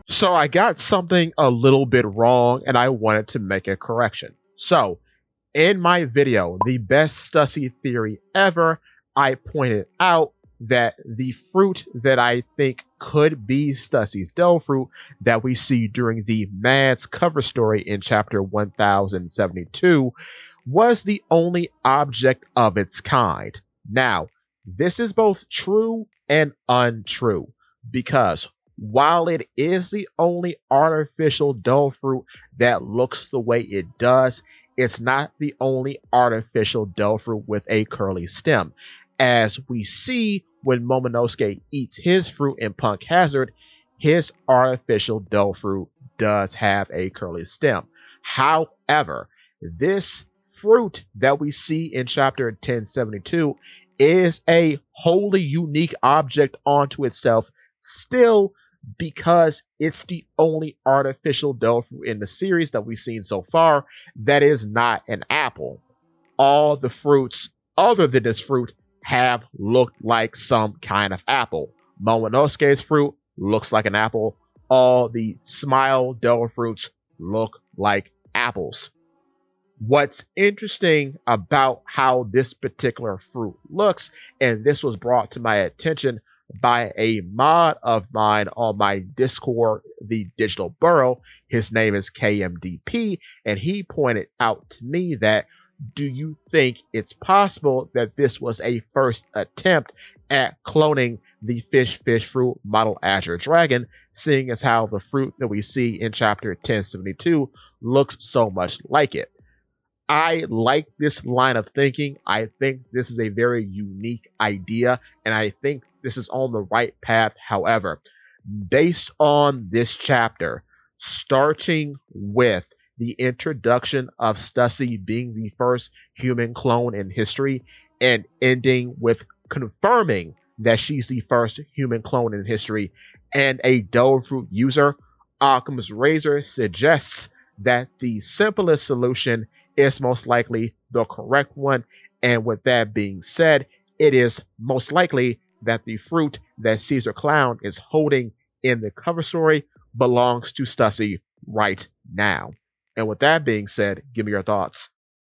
So I got something a little bit wrong and I wanted to make a correction. So in my video, the best Stussy theory ever, I pointed out that the fruit that I think could be Stussy's dough fruit that we see during the Mads cover story in chapter 1072 was the only object of its kind. Now, this is both true and untrue because while it is the only artificial dough fruit that looks the way it does, it's not the only artificial dough fruit with a curly stem. As we see when Momonosuke eats his fruit in Punk Hazard, his artificial dough fruit does have a curly stem. However, this fruit that we see in chapter 1072 is a wholly unique object onto itself still because it's the only artificial dough fruit in the series that we've seen so far that is not an apple. All the fruits other than this fruit have looked like some kind of apple. Momonosuke's fruit looks like an apple. All the smile dough fruits look like apples. What's interesting about how this particular fruit looks, and this was brought to my attention by a mod of mine on my Discord, the Digital Burrow. His name is KMDP, and he pointed out to me that do you think it's possible that this was a first attempt at cloning the fish fruit model Azure Dragon, seeing as how the fruit that we see in chapter 1072 looks so much like it? I like this line of thinking. I think this is a very unique idea, and I think this is on the right path. However, based on this chapter, starting with the introduction of Stussy being the first human clone in history and ending with confirming that she's the first human clone in history and a dough fruit user, Occam's razor suggests that the simplest solution is most likely the correct one. And with that being said, it is most likely that the fruit that Caesar Clown is holding in the cover story belongs to Stussy right now. And with that being said, give me your thoughts.